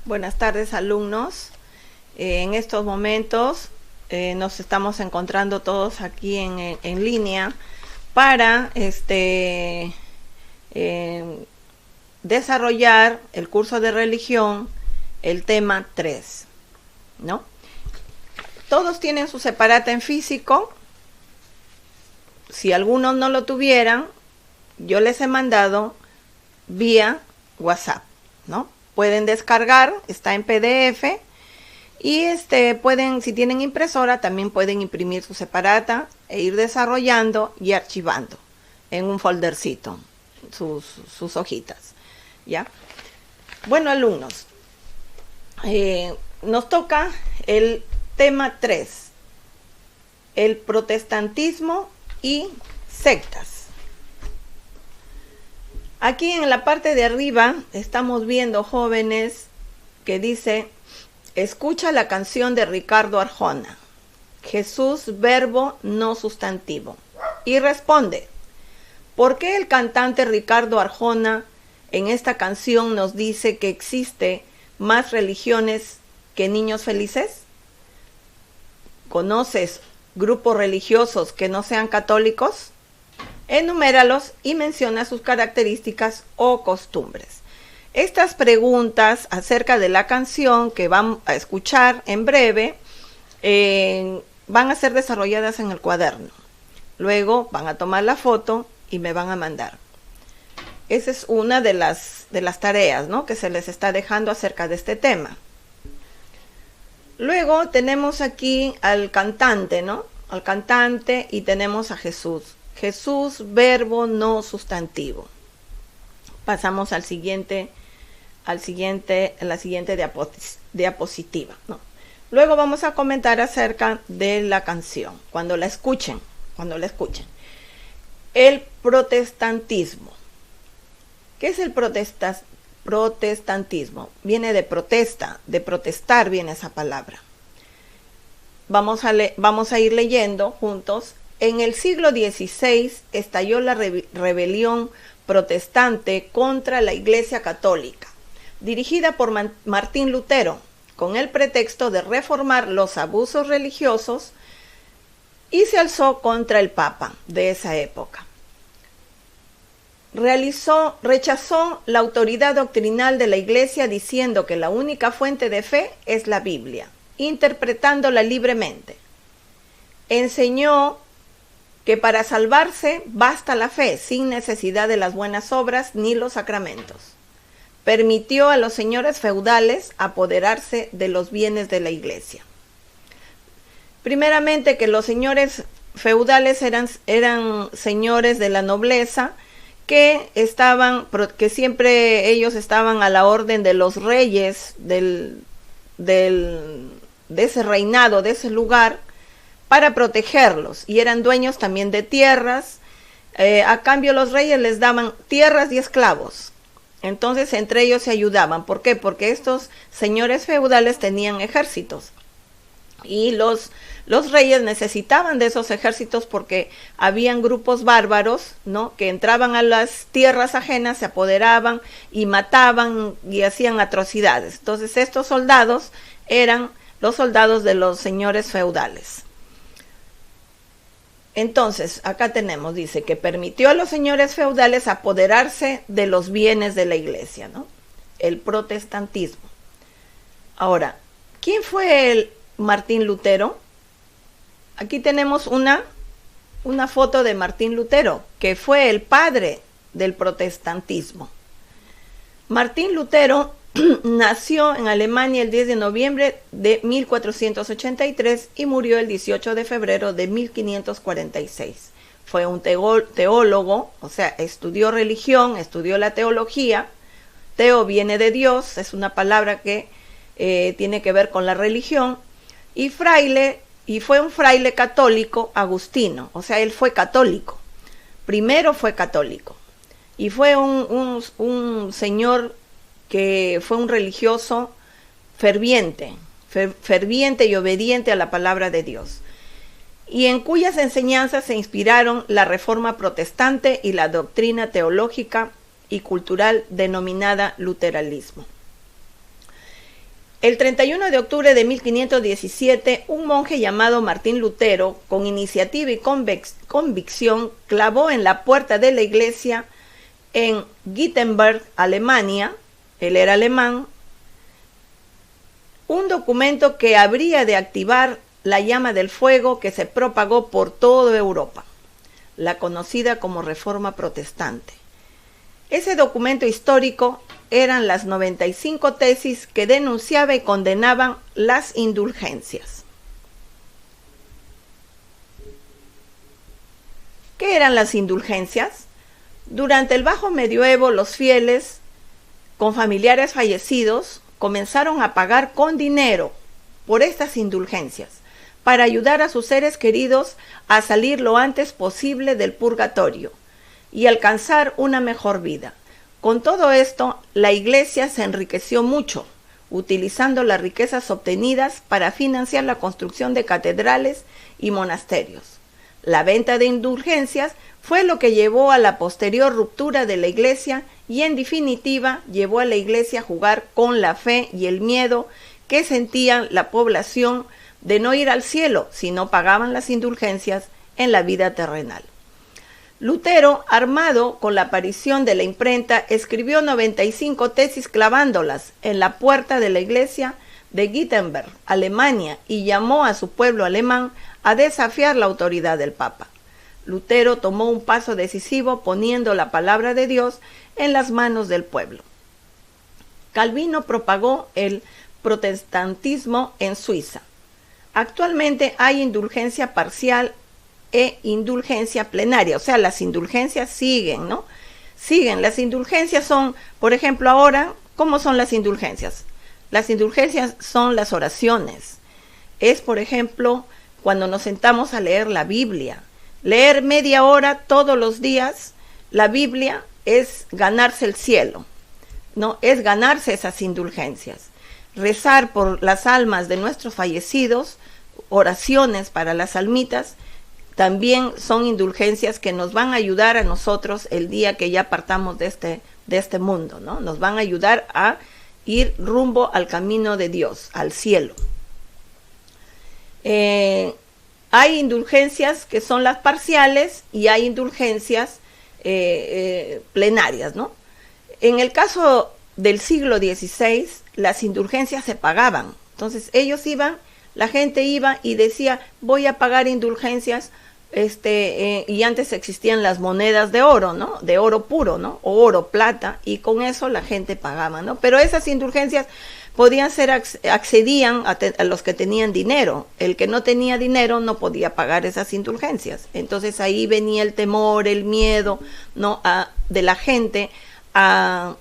Buenas tardes, alumnos. En estos momentos nos estamos encontrando todos aquí en línea para desarrollar el curso de religión, el tema 3, ¿no? Todos tienen su separata en físico. Si algunos no lo tuvieran, yo les he mandado vía WhatsApp, ¿no? Pueden descargar, está en PDF y pueden, si tienen impresora, también pueden imprimir su separata e ir desarrollando y archivando en un foldercito sus hojitas, ¿ya? Bueno, alumnos, nos toca el tema 3, el protestantismo y sectas. Aquí en la parte de arriba estamos viendo, jóvenes, que dice: escucha la canción de Ricardo Arjona, Jesús verbo no sustantivo. Y responde: ¿por qué el cantante Ricardo Arjona en esta canción nos dice que existe más religiones que niños felices? ¿Conoces grupos religiosos que no sean católicos? Enuméralos y menciona sus características o costumbres. Estas preguntas acerca de la canción que van a escuchar en breve van a ser desarrolladas en el cuaderno. Luego van a tomar la foto y me van a mandar. Esa es una de las tareas, ¿no?, que se les está dejando acerca de este tema. Luego tenemos aquí al cantante, ¿no? Al cantante, y tenemos a Jesús. Jesús, verbo no sustantivo. Pasamos a la siguiente diapositiva, ¿no? Luego vamos a comentar acerca de la canción, cuando la escuchen. El protestantismo. ¿Qué es el protestantismo? Viene de protesta, de protestar viene esa palabra. Vamos a ir leyendo juntos. En el siglo XVI estalló la rebelión protestante contra la Iglesia Católica, dirigida por Martín Lutero, con el pretexto de reformar los abusos religiosos, y se alzó contra el Papa de esa época. Rechazó la autoridad doctrinal de la Iglesia diciendo que la única fuente de fe es la Biblia, interpretándola libremente. Enseñó que para salvarse basta la fe, sin necesidad de las buenas obras ni los sacramentos. Permitió a los señores feudales apoderarse de los bienes de la Iglesia. Primeramente, que los señores feudales eran señores de la nobleza, que siempre ellos estaban a la orden de los reyes de ese reinado, de ese lugar, para protegerlos, y eran dueños también de tierras. A cambio los reyes les daban tierras y esclavos. Entonces entre ellos se ayudaban. ¿Por qué? Porque estos señores feudales tenían ejércitos, y los reyes necesitaban de esos ejércitos porque habían grupos bárbaros, ¿no?, que entraban a las tierras ajenas, se apoderaban y mataban y hacían atrocidades. Entonces estos soldados eran los soldados de los señores feudales. Entonces, acá tenemos, dice, que permitió a los señores feudales apoderarse de los bienes de la Iglesia, ¿no? El protestantismo. Ahora, ¿quién fue el Martín Lutero? Aquí tenemos una foto de Martín Lutero, que fue el padre del protestantismo. Martín Lutero nació en Alemania el 10 de noviembre de 1483 y murió el 18 de febrero de 1546. Fue un teólogo, o sea, estudió religión, estudió la teología. Teo viene de Dios, es una palabra que tiene que ver con la religión. Y fue un fraile católico agustino, o sea, él fue católico. Primero fue católico. Y fue un señor que fue un religioso ferviente y obediente a la palabra de Dios, y en cuyas enseñanzas se inspiraron la Reforma Protestante y la doctrina teológica y cultural denominada luteranismo. El 31 de octubre de 1517, un monje llamado Martín Lutero, con iniciativa y convicción, clavó en la puerta de la iglesia en Wittenberg, Alemania, él era alemán, un documento que habría de activar la llama del fuego que se propagó por toda Europa, la conocida como Reforma Protestante. Ese documento histórico eran las 95 tesis que denunciaba y condenaban las indulgencias. ¿Qué eran las indulgencias? Durante el Bajo Medioevo, los fieles con familiares fallecidos comenzaron a pagar con dinero por estas indulgencias para ayudar a sus seres queridos a salir lo antes posible del purgatorio y alcanzar una mejor vida. Con todo esto, la Iglesia se enriqueció mucho, utilizando las riquezas obtenidas para financiar la construcción de catedrales y monasterios. La venta de indulgencias fue lo que llevó a la posterior ruptura de la Iglesia y, en definitiva, llevó a la Iglesia a jugar con la fe y el miedo que sentían la población de no ir al cielo si no pagaban las indulgencias en la vida terrenal. Lutero, armado con la aparición de la imprenta, escribió 95 tesis clavándolas en la puerta de la iglesia de Wittenberg, Alemania, y llamó a su pueblo alemán a desafiar la autoridad del Papa. Lutero tomó un paso decisivo poniendo la palabra de Dios en las manos del pueblo. Calvino propagó el protestantismo en Suiza. Actualmente hay indulgencia parcial e indulgencia plenaria, o sea, las indulgencias siguen, ¿no? Siguen, las indulgencias son, por ejemplo, ahora, ¿cómo son las indulgencias? Las indulgencias son las oraciones. Es, por ejemplo, cuando nos sentamos a leer la Biblia. Leer media hora todos los días la Biblia es ganarse el cielo, ¿no? Es ganarse esas indulgencias. Rezar por las almas de nuestros fallecidos, oraciones para las almitas, también son indulgencias que nos van a ayudar a nosotros el día que ya partamos de este mundo, ¿no? Nos van a ayudar a ir rumbo al camino de Dios, al cielo. Hay indulgencias que son las parciales y hay indulgencias plenarias, ¿no? En el caso del siglo XVI, las indulgencias se pagaban. Entonces ellos iban, la gente iba y decía, voy a pagar indulgencias, y antes existían las monedas de oro, ¿no? De oro puro, ¿no? O oro, plata, y con eso la gente pagaba, ¿no? Pero esas indulgencias podían ser, accedían a los que tenían dinero. El que no tenía dinero no podía pagar esas indulgencias. Entonces ahí venía el temor, el miedo, ¿no? De la gente a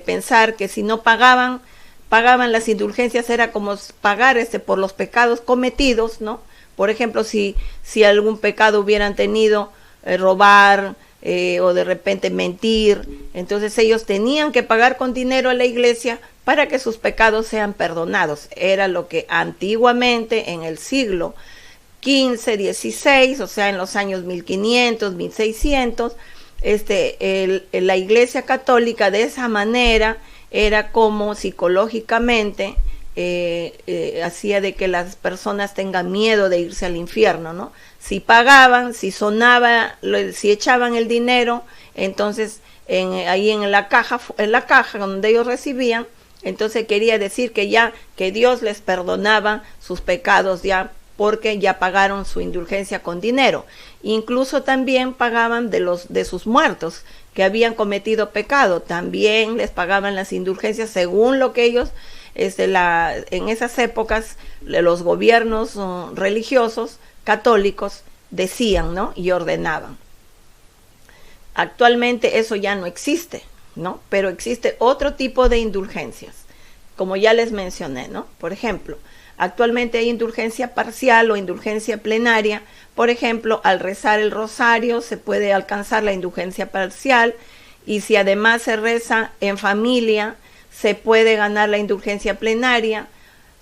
pensar que si no pagaban las indulgencias, era como pagar por los pecados cometidos, ¿no? Por ejemplo, si algún pecado hubieran tenido, robar o de repente mentir, entonces ellos tenían que pagar con dinero a la iglesia para que sus pecados sean perdonados. Era lo que antiguamente en el siglo XV, XVI, o sea, en los años 1500, 1600, la iglesia católica de esa manera era como psicológicamente hacía de que las personas tengan miedo de irse al infierno, ¿no? Si pagaban, si sonaba, si echaban el dinero, entonces ahí en la caja donde ellos recibían, entonces quería decir que Dios les perdonaba sus pecados ya, porque ya pagaron su indulgencia con dinero. Incluso también pagaban de sus muertos que habían cometido pecado, también les pagaban las indulgencias según lo que ellos en esas épocas los gobiernos religiosos católicos decían, ¿no? Y ordenaban. Actualmente eso ya no existe, ¿no? Pero existe otro tipo de indulgencias, como ya les mencioné, ¿no? Por ejemplo, actualmente hay indulgencia parcial o indulgencia plenaria. Por ejemplo, al rezar el rosario se puede alcanzar la indulgencia parcial, y si además se reza en familia, se puede ganar la indulgencia plenaria.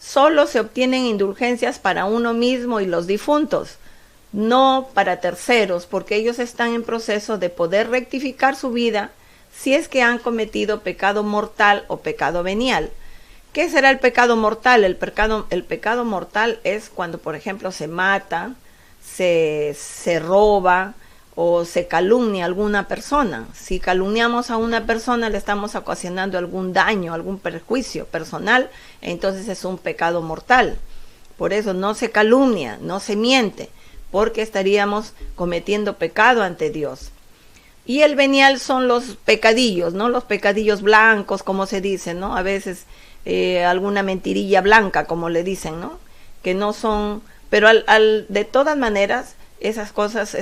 Solo se obtienen indulgencias para uno mismo y los difuntos, no para terceros, porque ellos están en proceso de poder rectificar su vida si es que han cometido pecado mortal o pecado venial. ¿Qué será el pecado mortal? El pecado mortal es cuando, por ejemplo, se mata, se roba o se calumnia a alguna persona. Si calumniamos a una persona, le estamos ocasionando algún daño, algún perjuicio personal, entonces es un pecado mortal. Por eso no se calumnia, no se miente, porque estaríamos cometiendo pecado ante Dios. Y el venial son los pecadillos, ¿no? Los pecadillos blancos, como se dice, ¿no? A veces alguna mentirilla blanca, como le dicen, ¿no? Que no son, pero de todas maneras, esas cosas,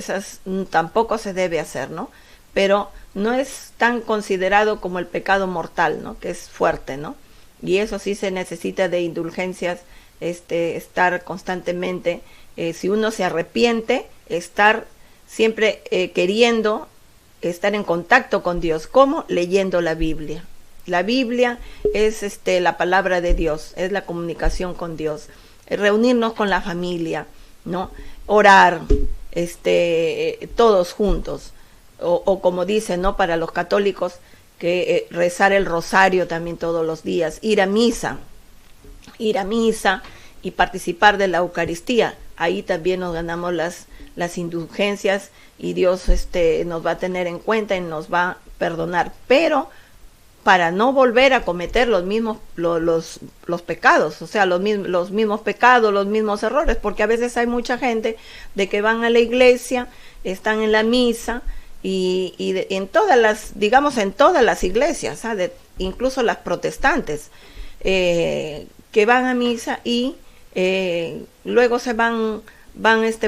tampoco se debe hacer, ¿no? Pero no es tan considerado como el pecado mortal, ¿no? Que es fuerte, ¿no? Y eso sí se necesita de indulgencias, estar constantemente, si uno se arrepiente, estar siempre queriendo estar en contacto con Dios. ¿Cómo? Leyendo la Biblia. La Biblia es la palabra de Dios, es la comunicación con Dios, reunirnos con la familia, ¿no? Orar, todos juntos, o como dicen, ¿no? Para los católicos, que rezar el rosario también todos los días, ir a misa y participar de la Eucaristía. Ahí también nos ganamos las indulgencias y Dios nos va a tener en cuenta y nos va a perdonar, pero para no volver a cometer los mismos los pecados, o sea, los mismos pecados, los mismos errores, porque a veces hay mucha gente de que van a la iglesia, están en la misa y en todas las iglesias, ¿sabes? Incluso las protestantes, que van a misa y luego se van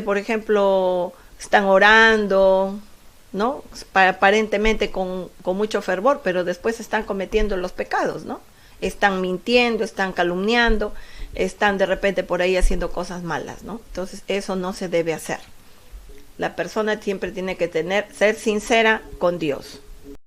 por ejemplo, están orando, ¿no? Aparentemente con mucho fervor, pero después están cometiendo los pecados, ¿no? Están mintiendo, están calumniando, están de repente por ahí haciendo cosas malas, ¿no? Entonces eso no se debe hacer. La persona siempre tiene que ser sincera con Dios.